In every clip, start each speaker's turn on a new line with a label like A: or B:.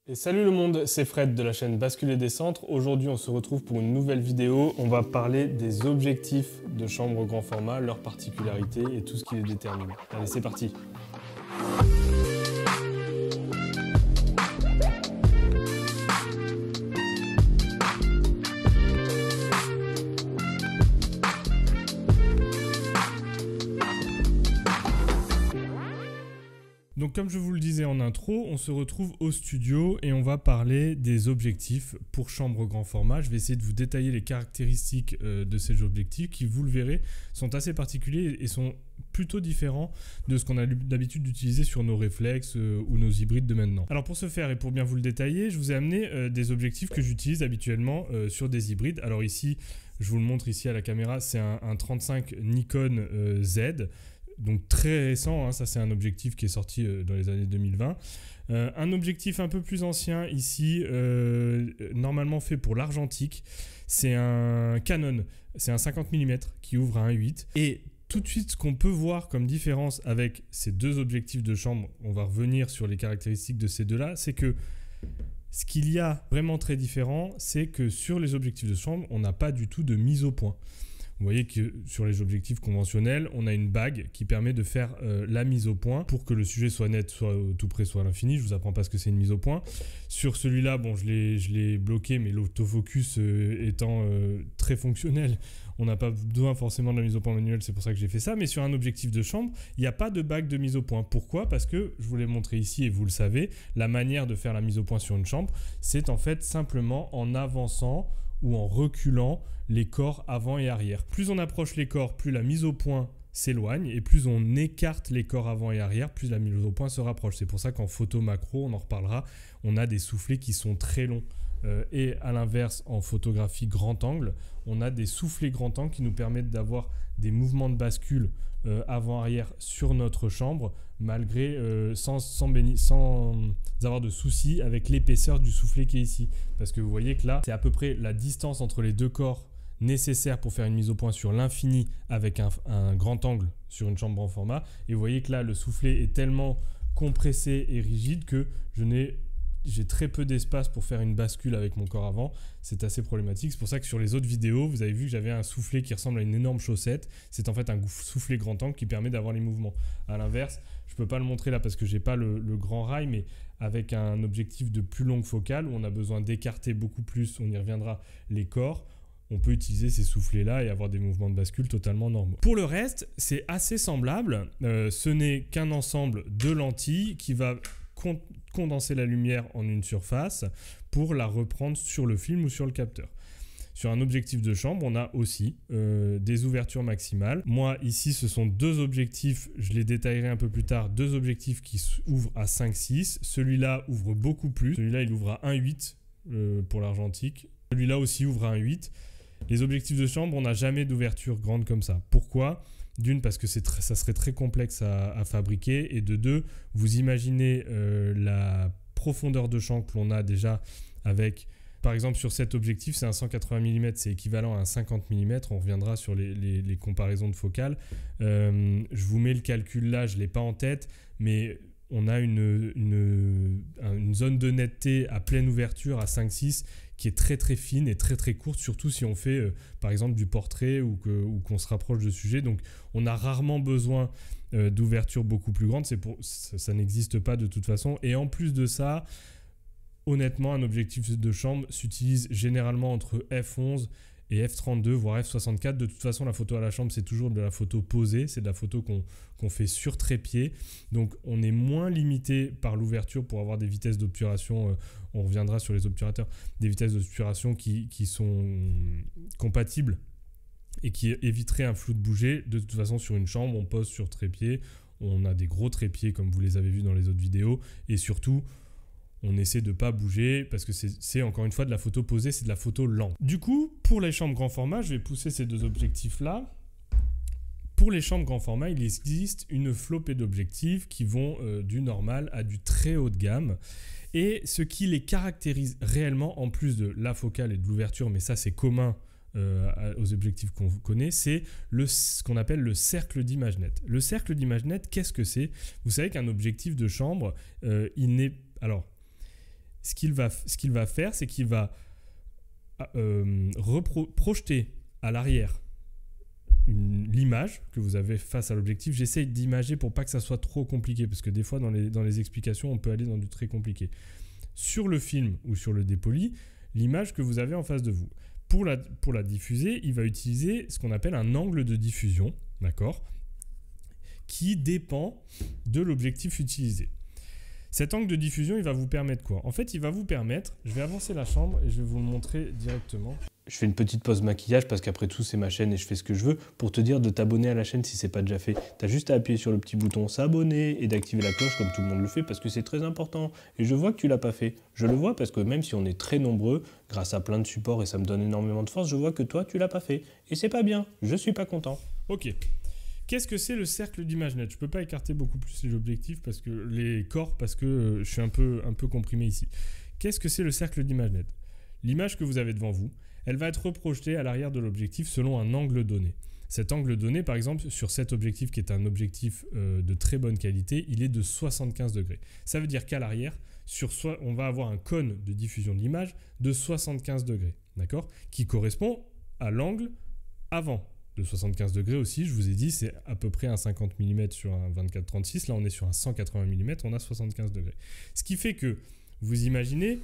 A: Et salut le monde, c'est Fred de la chaîne Basculer des Centres. Aujourd'hui on se retrouve pour une nouvelle vidéo. On va parler des objectifs de chambre grand format, leurs particularités et tout ce qui les détermine. Allez, c'est parti. Donc comme je vous le disais en intro, on se retrouve au studio et on va parler des objectifs pour chambre grand format. Je vais essayer de vous détailler les caractéristiques de ces objectifs qui, vous le verrez, sont assez particuliers et sont plutôt différents de ce qu'on a l'habitude d'utiliser sur nos réflexes ou nos hybrides de maintenant. Alors pour ce faire et pour bien vous le détailler, je vous ai amené des objectifs que j'utilise habituellement sur des hybrides. Alors ici, je vous le montre ici à la caméra, c'est un 35 Nikon Z. Donc très récent, hein, ça c'est un objectif qui est sorti dans les années 2020. Un objectif un peu plus ancien ici, normalement fait pour l'argentique, c'est un Canon, c'est un 50 mm qui ouvre à 1.8. Et tout de suite, ce qu'on peut voir comme différence avec ces deux objectifs de chambre, on va revenir sur les caractéristiques de ces deux-là, c'est que ce qu'il y a vraiment très différent, c'est que sur les objectifs de chambre, on n'a pas du tout de mise au point. Vous voyez que sur les objectifs conventionnels, on a une bague qui permet de faire la mise au point pour que le sujet soit net, soit tout près, soit à l'infini. Je ne vous apprends pas ce que c'est une mise au point. Sur celui-là, bon, je l'ai bloqué, mais l'autofocus étant très fonctionnel, on n'a pas besoin forcément de la mise au point manuelle, c'est pour ça que j'ai fait ça. Mais sur un objectif de chambre, il n'y a pas de bague de mise au point. Pourquoi ? Parce que, je vous l'ai montré ici et vous le savez, la manière de faire la mise au point sur une chambre, c'est en fait simplement en avançant ou en reculant les corps avant et arrière. Plus on approche les corps, plus la mise au point s'éloigne et plus on écarte les corps avant et arrière, plus la mise au point se rapproche. C'est pour ça qu'en photo macro, on en reparlera, on a des soufflets qui sont très longs. Et à l'inverse, en photographie grand angle, on a des soufflets grand angle qui nous permettent d'avoir des mouvements de bascule avant-arrière sur notre chambre, malgré sans avoir de soucis avec l'épaisseur du soufflet qui est ici. Parce que vous voyez que là, c'est à peu près la distance entre les deux corps nécessaire pour faire une mise au point sur l'infini avec un grand angle sur une chambre en format. Et vous voyez que là, le soufflet est tellement compressé et rigide que j'ai très peu d'espace pour faire une bascule avec mon corps avant. C'est assez problématique. C'est pour ça que sur les autres vidéos, vous avez vu que j'avais un soufflet qui ressemble à une énorme chaussette. C'est en fait un soufflet grand angle qui permet d'avoir les mouvements. À l'inverse, je ne peux pas le montrer là parce que je n'ai pas le grand rail, mais avec un objectif de plus longue focale où on a besoin d'écarter beaucoup plus, on y reviendra, les corps, on peut utiliser ces soufflets-là et avoir des mouvements de bascule totalement normaux. Pour le reste, c'est assez semblable. Ce n'est qu'un ensemble de lentilles qui va condenser la lumière en une surface pour la reprendre sur le film ou sur le capteur. Sur un objectif de chambre, on a aussi des ouvertures maximales. Moi, ici, ce sont deux objectifs, je les détaillerai un peu plus tard, deux objectifs qui ouvrent à 5,6. Celui-là ouvre beaucoup plus. Celui-là, il ouvre à 1,8 pour l'argentique. Celui-là aussi ouvre à 1,8. Les objectifs de chambre, on n'a jamais d'ouverture grande comme ça. Pourquoi ? D'une, parce que ça serait très complexe à fabriquer. Et de deux, vous imaginez la profondeur de champ que l'on a déjà avec, par exemple, sur cet objectif, c'est un 180 mm, c'est équivalent à un 50 mm. On reviendra sur les comparaisons de focale. Je vous mets le calcul là, je ne l'ai pas en tête, mais on a une zone de netteté à pleine ouverture à 5,6 qui est très très fine et très très courte, surtout si on fait par exemple du portrait ou qu'on se rapproche de sujet. Donc on a rarement besoin d'ouverture beaucoup plus grande, ça n'existe pas de toute façon. Et en plus de ça, honnêtement, un objectif de chambre s'utilise généralement entre f11 et f32, voire f64. De toute façon, la photo à la chambre, c'est toujours de la photo posée, c'est de la photo qu'on fait sur trépied. Donc, on est moins limité par l'ouverture pour avoir des vitesses d'obturation. On reviendra sur les obturateurs, des vitesses d'obturation qui sont compatibles et qui éviteraient un flou de bouger. De toute façon, sur une chambre, on pose sur trépied. On a des gros trépieds, comme vous les avez vus dans les autres vidéos. Et surtout, on essaie de ne pas bouger parce que c'est encore une fois de la photo posée, c'est de la photo lente. Du coup, pour les chambres grand format, je vais pousser ces deux objectifs-là. Pour les chambres grand format, il existe une flopée d'objectifs qui vont du normal à du très haut de gamme. Et ce qui les caractérise réellement, en plus de la focale et de l'ouverture, mais ça c'est commun aux objectifs qu'on connaît, c'est ce qu'on appelle le cercle d'image nette. Le cercle d'image nette, qu'est-ce que c'est ? Vous savez qu'un objectif de chambre, il n'est... Alors, ce qu'il va faire, c'est qu'il va projeter à l'arrière l'image que vous avez face à l'objectif. J'essaye d'imager pour pas que ça soit trop compliqué, parce que des fois dans les explications on peut aller dans du très compliqué. Sur le film ou sur le dépoli, l'image que vous avez en face de vous. Pour la diffuser, il va utiliser ce qu'on appelle un angle de diffusion, d'accord, qui dépend de l'objectif utilisé. Cet angle de diffusion, il va vous permettre quoi? En fait, il va vous permettre, je vais avancer la chambre et je vais vous le montrer directement. Je fais une petite pause maquillage parce qu'après tout, c'est ma chaîne et je fais ce que je veux pour te dire de t'abonner à la chaîne si ce n'est pas déjà fait. Tu as juste à appuyer sur le petit bouton s'abonner et d'activer la cloche comme tout le monde le fait parce que c'est très important. Et je vois que tu ne l'as pas fait. Je le vois parce que même si on est très nombreux, grâce à plein de supports et ça me donne énormément de force, je vois que toi, tu ne l'as pas fait. Et c'est pas bien. Je ne suis pas content. Ok. Qu'est-ce que c'est le cercle d'ImageNet? Je ne peux pas écarter beaucoup plus les objectifs parce que les corps, parce que je suis un peu comprimé ici. Qu'est-ce que c'est le cercle d'ImageNet? L'image que vous avez devant vous, elle va être reprojetée à l'arrière de l'objectif selon un angle donné. Cet angle donné, par exemple, sur cet objectif qui est un objectif de très bonne qualité, il est de 75 degrés. Ça veut dire qu'à l'arrière, on va avoir un cône de diffusion de l'image de 75 degrés, d'accord, qui correspond à l'angle avant. De 75 degrés aussi, je vous ai dit, c'est à peu près un 50 mm sur un 24-36. Là, on est sur un 180 mm, on a 75 degrés. Ce qui fait que, vous imaginez,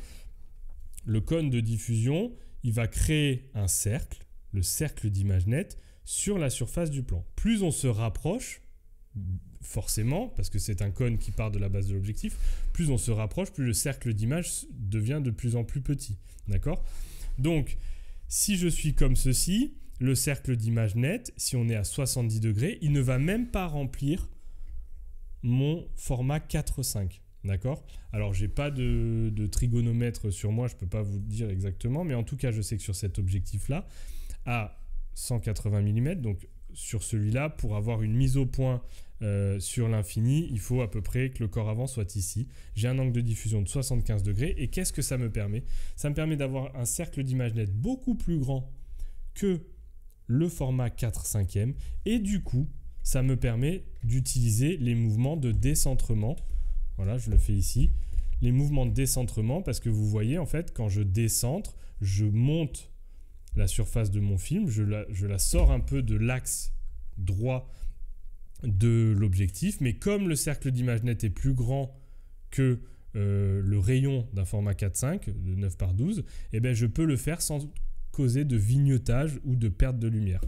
A: le cône de diffusion, il va créer un cercle, le cercle d'ImageNet, sur la surface du plan. Plus on se rapproche, forcément, parce que c'est un cône qui part de la base de l'objectif, plus on se rapproche, plus le cercle d'image devient de plus en plus petit. D'accord? Donc, si je suis comme ceci, le cercle d'ImageNet, si on est à 70 degrés, il ne va même pas remplir mon format 4:5. D'accord? Alors, je n'ai pas de trigonomètre sur moi, je ne peux pas vous dire exactement, mais en tout cas, je sais que sur cet objectif-là, à 180 mm, donc sur celui-là, pour avoir une mise au point sur l'infini, il faut à peu près que le corps avant soit ici. J'ai un angle de diffusion de 75 degrés, et qu'est-ce que ça me permet? Ça me permet d'avoir un cercle d'ImageNet beaucoup plus grand que le format 4/5e, et du coup, ça me permet d'utiliser les mouvements de décentrement. Voilà, je le fais ici. Les mouvements de décentrement, parce que vous voyez, en fait, quand je décentre, je monte la surface de mon film, je la sors un peu de l'axe droit de l'objectif, mais comme le cercle d'ImageNet est plus grand que le rayon d'un format 4/5 de 9/12, eh bien, je peux le faire sans causer de vignettage ou de perte de lumière.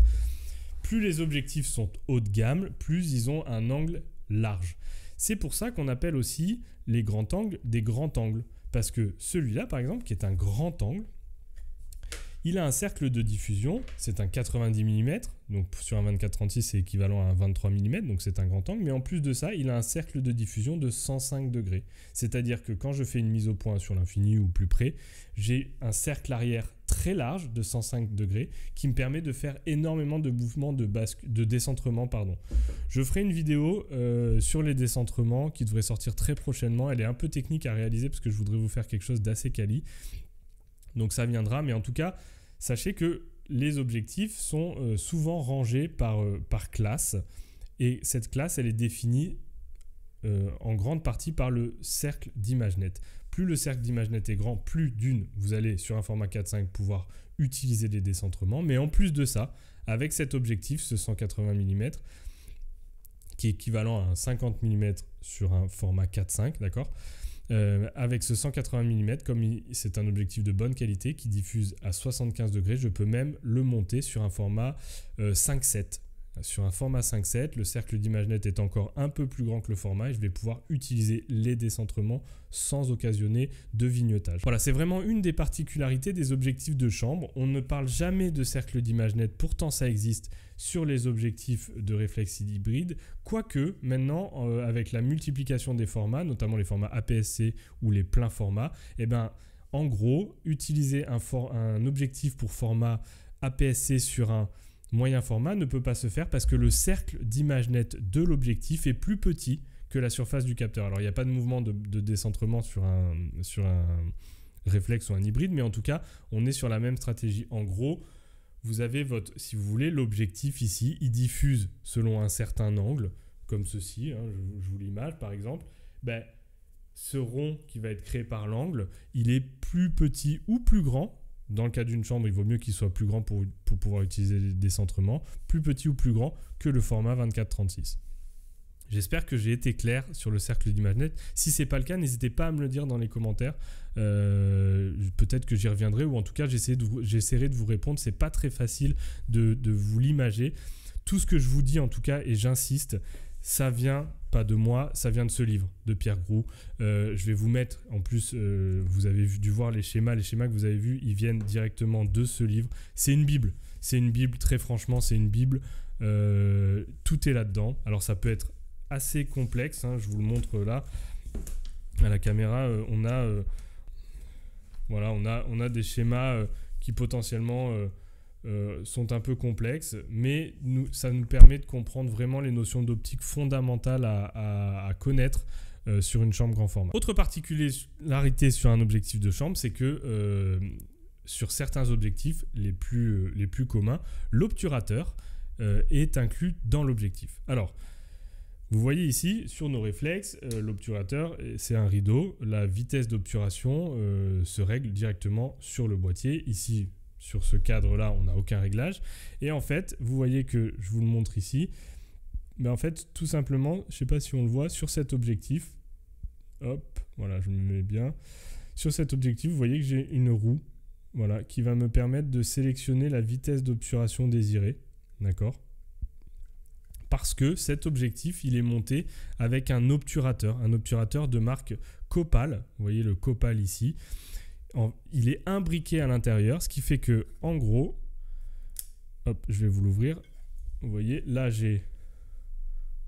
A: Plus les objectifs sont haut de gamme, plus ils ont un angle large. C'est pour ça qu'on appelle aussi les grands angles des grands angles. Parce que celui-là, par exemple, qui est un grand angle, il a un cercle de diffusion, c'est un 90 mm, donc sur un 24-36 c'est équivalent à un 23 mm, donc c'est un grand angle, mais en plus de ça, il a un cercle de diffusion de 105 degrés. C'est-à-dire que quand je fais une mise au point sur l'infini ou plus près, j'ai un cercle arrière très large de 105 degrés qui me permet de faire énormément de mouvements de décentrement. Je ferai une vidéo sur les décentrements qui devrait sortir très prochainement. Elle est un peu technique à réaliser parce que je voudrais vous faire quelque chose d'assez quali. Donc ça viendra, mais en tout cas, sachez que les objectifs sont souvent rangés par classe, et cette classe, elle est définie en grande partie par le cercle d'ImageNet. Plus le cercle d'ImageNet est grand, plus d'une, vous allez sur un format 4/5 pouvoir utiliser des décentrements, mais en plus de ça, avec cet objectif, ce 180 mm, qui est équivalent à un 50 mm sur un format 4/5, d'accord ? Avec ce 180 mm, comme c'est un objectif de bonne qualité qui diffuse à 75 degrés, je peux même le monter sur un format 5/7. Sur un format 5/7, le cercle d'ImageNet est encore un peu plus grand que le format et je vais pouvoir utiliser les décentrements sans occasionner de vignettage. Voilà, c'est vraiment une des particularités des objectifs de chambre. On ne parle jamais de cercle d'ImageNet, pourtant ça existe sur les objectifs de réflexe hybride, quoique maintenant avec la multiplication des formats, notamment les formats APS-C ou les pleins formats, eh ben, en gros, utiliser un objectif pour format APS-C sur un moyen format ne peut pas se faire parce que le cercle d'ImageNet de l'objectif est plus petit que la surface du capteur. Alors il n'y a pas de mouvement de décentrement sur un réflexe ou un hybride, mais en tout cas on est sur la même stratégie. En gros, vous avez si vous voulez, l'objectif ici, il diffuse selon un certain angle, comme ceci, hein, je vous l'image par exemple, ce rond qui va être créé par l'angle, il est plus petit ou plus grand. Dans le cas d'une chambre, il vaut mieux qu'il soit plus grand pour pouvoir utiliser les décentrements, plus petit ou plus grand que le format 24-36. J'espère que j'ai été clair sur le cercle d'ImageNet. Si ce n'est pas le cas, n'hésitez pas à me le dire dans les commentaires. Peut-être que j'y reviendrai, ou en tout cas, j'essaierai de vous répondre. Ce n'est pas très facile de vous l'imager. Tout ce que je vous dis, en tout cas, et j'insiste, ça vient pas de moi, ça vient de ce livre de Pierre Groulx. Je vais vous mettre, en plus, vous avez dû voir les schémas que vous avez vus, ils viennent directement de ce livre. C'est une Bible, très franchement, c'est une Bible. Tout est là-dedans. Alors ça peut être assez complexe, hein, je vous le montre là à la caméra. On a des schémas qui potentiellement sont un peu complexes, mais ça nous permet de comprendre vraiment les notions d'optique fondamentales à connaître sur une chambre grand format. Autre particularité sur un objectif de chambre, c'est que sur certains objectifs les plus communs, l'obturateur est inclus dans l'objectif. Alors, vous voyez ici, sur nos réflexes, l'obturateur, c'est un rideau. La vitesse d'obturation se règle directement sur le boîtier. Ici, sur ce cadre-là, on n'a aucun réglage. Et en fait, vous voyez que, je vous le montre ici, mais en fait, tout simplement, je ne sais pas si on le voit, sur cet objectif, hop, voilà, je me mets bien. Sur cet objectif, vous voyez que j'ai une roue, voilà, qui va me permettre de sélectionner la vitesse d'obturation désirée. D'accord ? Parce que cet objectif, il est monté avec un obturateur de marque Copal. Vous voyez le Copal ici. Il est imbriqué à l'intérieur, ce qui fait que, en gros, hop, je vais vous l'ouvrir. Vous voyez, là, j'ai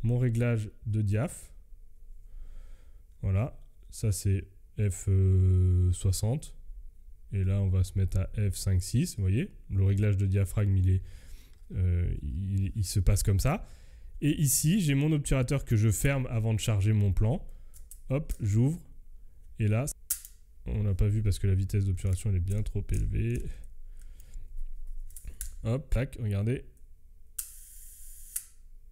A: mon réglage de diaph. Voilà, ça c'est F60. Et là, on va se mettre à F5.6. Vous voyez, le réglage de diaphragme, il se passe comme ça. Et ici, j'ai mon obturateur que je ferme avant de charger mon plan. Hop, j'ouvre. Et là, on n'a pas vu parce que la vitesse d'obturation elle est bien trop élevée. Hop, tac, regardez.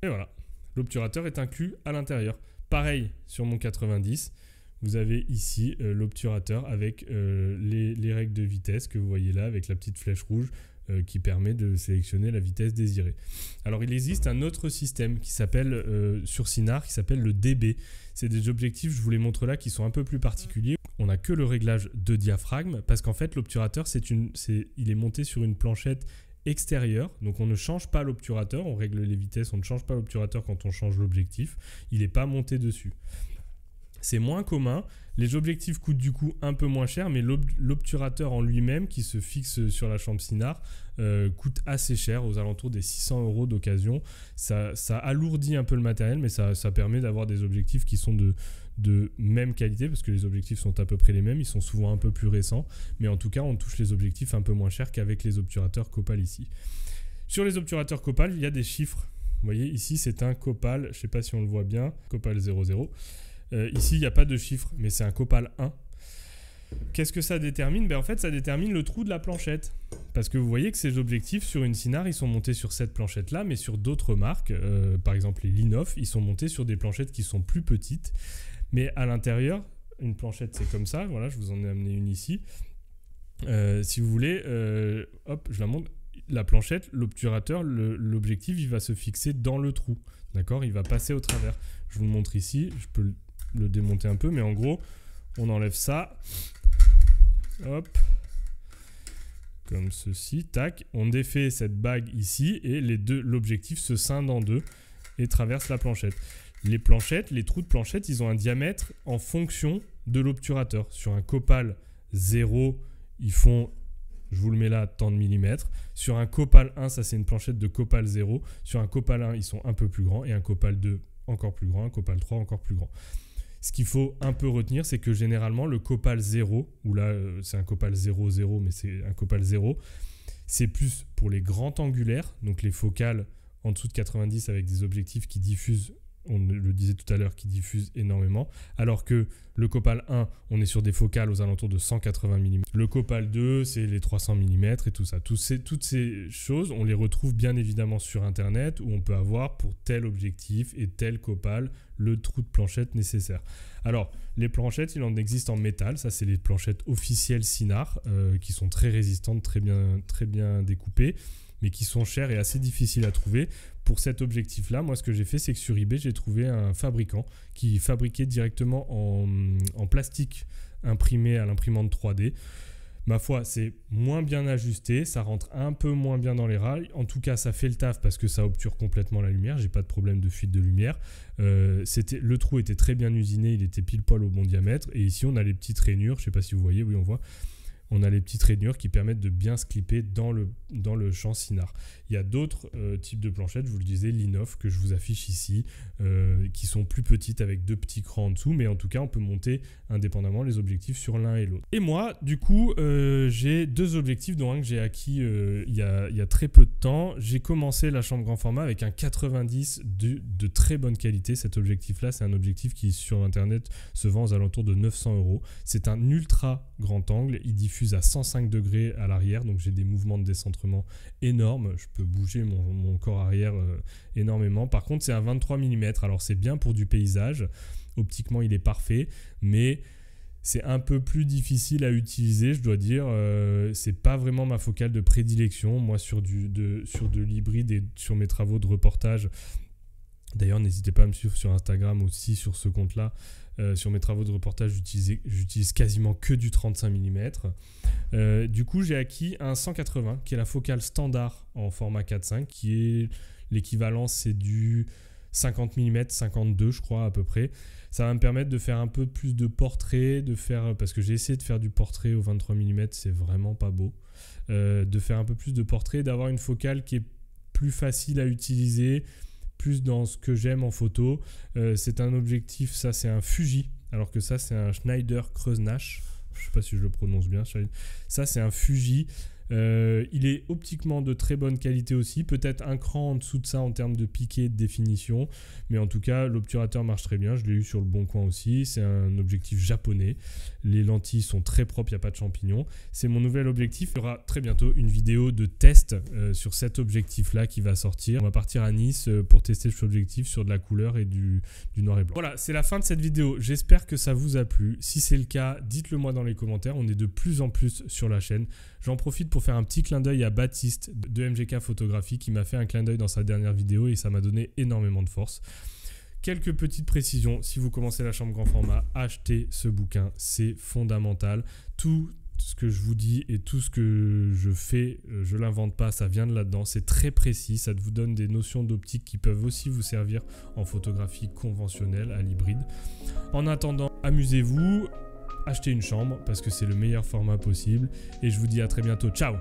A: Et voilà, l'obturateur est inclus à l'intérieur. Pareil sur mon 90. Vous avez ici l'obturateur avec les règles de vitesse que vous voyez là avec la petite flèche rouge qui permet de sélectionner la vitesse désirée. Alors il existe un autre système qui s'appelle sur Cynar, qui s'appelle le DB. C'est des objectifs, je vous les montre là, qui sont un peu plus particuliers. On n'a que le réglage de diaphragme parce qu'en fait l'obturateur il est monté sur une planchette extérieure, donc on ne change pas l'obturateur, on règle les vitesses, on ne change pas l'obturateur quand on change l'objectif, il n'est pas monté dessus. C'est moins commun, les objectifs coûtent du coup un peu moins cher, mais l'obturateur en lui-même qui se fixe sur la chambre Cynar coûte assez cher, aux alentours des 600 € d'occasion. Ça alourdit un peu le matériel, mais ça permet d'avoir des objectifs qui sont de même qualité, parce que les objectifs sont à peu près les mêmes, ils sont souvent un peu plus récents, mais en tout cas on touche les objectifs un peu moins chers qu'avec les obturateurs Copal ici. Sur les obturateurs Copal, il y a des chiffres. Vous voyez ici c'est un Copal, je ne sais pas si on le voit bien, Copal 00. Ici, il n'y a pas de chiffre, mais c'est un Copal 1. Qu'est-ce que ça détermine ? En fait, ça détermine le trou de la planchette. Parce que vous voyez que ces objectifs sur une Cynar, ils sont montés sur cette planchette-là, mais sur d'autres marques, par exemple les Linoff, ils sont montés sur des planchettes qui sont plus petites. Mais à l'intérieur, une planchette, c'est comme ça. Voilà, je vous en ai amené une ici. Si vous voulez, hop, je la montre. La planchette, l'obturateur, l'objectif, il va se fixer dans le trou. D'accord ? Il va passer au travers. Je vous le montre ici. Je peux le démonter un peu, mais en gros, on enlève ça. Hop. Comme ceci. Tac. On défait cette bague ici et l'objectif se scinde en deux et traverse la planchette. Les trous de planchette, ils ont un diamètre en fonction de l'obturateur. Sur un Copal 0, ils font... Je vous le mets là, tant de millimètres. Sur un Copal 1, ça c'est une planchette de Copal 0. Sur un Copal 1, ils sont un peu plus grands. Et un Copal 2, encore plus grand. Un Copal 3, encore plus grand. Ce qu'il faut un peu retenir, c'est que généralement, le Copal 0, ou là, c'est un Copal 0,0, mais c'est un Copal 0, c'est plus pour les grands angulaires, donc les focales en dessous de 90 avec des objectifs qui diffusent on le disait tout à l'heure, qui diffuse énormément, alors que le Copal 1, on est sur des focales aux alentours de 180 mm. Le Copal 2, c'est les 300 mm et tout ça. Toutes ces choses, on les retrouve bien évidemment sur Internet, où on peut avoir pour tel objectif et tel Copal le trou de planchette nécessaire. Alors, les planchettes, il en existe en métal. Ça, c'est les planchettes officielles Cynar, qui sont très résistantes, très bien découpées, mais qui sont chères et assez difficiles à trouver. Pour cet objectif-là, moi, ce que j'ai fait, c'est que sur eBay, j'ai trouvé un fabricant qui fabriquait directement en plastique imprimé à l'imprimante 3D. Ma foi, c'est moins bien ajusté, ça rentre un peu moins bien dans les rails. En tout cas, ça fait le taf parce que ça obture complètement la lumière. J'ai pas de problème de fuite de lumière. Le trou était très bien usiné, il était pile poil au bon diamètre. Et ici, on a les petites rainures. Je sais pas si vous voyez, oui, on voit. On a les petites rainures qui permettent de bien se clipper dans le champ Cynar. Il y a d'autres types de planchettes, je vous le disais, l'Inoff que je vous affiche ici, qui sont plus petites avec 2 petits crans en dessous, mais en tout cas, on peut monter indépendamment les objectifs sur l'un et l'autre. Et moi, du coup, j'ai 2 objectifs, dont un que j'ai acquis il y a très peu de temps. J'ai commencé la chambre grand format avec un 90 de très bonne qualité. Cet objectif-là, c'est un objectif qui, sur Internet, se vend aux alentours de 900 €. C'est un ultra grand angle, il diffuse à 105 degrés à l'arrière, donc j'ai des mouvements de décentrement énormes, je peux bouger mon corps arrière énormément. Par contre, c'est un 23 mm, alors c'est bien pour du paysage, optiquement il est parfait, mais c'est un peu plus difficile à utiliser, je dois dire. C'est pas vraiment ma focale de prédilection. Moi, sur de l'hybride et sur mes travaux de reportage, d'ailleurs, n'hésitez pas à me suivre sur Instagram aussi, sur ce compte-là. Sur mes travaux de reportage, j'utilise quasiment que du 35 mm. Du coup, j'ai acquis un 180, qui est la focale standard en format 4.5, qui est l'équivalent, c'est du 50 mm, 52 je crois à peu près. Ça va me permettre de faire un peu plus de portrait, parce que j'ai essayé de faire du portrait au 23 mm, c'est vraiment pas beau. De faire un peu plus de portrait, d'avoir une focale qui est plus facile à utiliser, plus dans ce que j'aime en photo. C'est un objectif, ça c'est un Fuji, alors que ça c'est un Schneider Kreuznach. Je sais pas si je le prononce bien. Ça c'est un Fuji. Il est optiquement de très bonne qualité aussi, peut-être un cran en dessous de ça en termes de piqué de définition, mais en tout cas l'obturateur marche très bien, je l'ai eu sur le Bon Coin aussi. C'est un objectif japonais, les lentilles sont très propres, il n'y a pas de champignons. C'est mon nouvel objectif. Il y aura très bientôt une vidéo de test sur cet objectif là qui va sortir. On va partir à Nice pour tester cet objectif sur de la couleur et du noir et blanc. Voilà, c'est la fin de cette vidéo, j'espère que ça vous a plu. Si c'est le cas, dites-le moi dans les commentaires, on est de plus en plus sur la chaîne. J'en profite pour faire un petit clin d'œil à Baptiste de MGK Photographie qui m'a fait un clin d'œil dans sa dernière vidéo et ça m'a donné énormément de force. Quelques petites précisions, si vous commencez la chambre grand format, achetez ce bouquin, c'est fondamental. Tout ce que je vous dis et tout ce que je fais, je l'invente pas, ça vient de là-dedans, c'est très précis, ça vous donne des notions d'optique qui peuvent aussi vous servir en photographie conventionnelle, à l'hybride. En attendant, amusez-vous. Achetez une chambre parce que c'est le meilleur format possible et je vous dis à très bientôt. Ciao!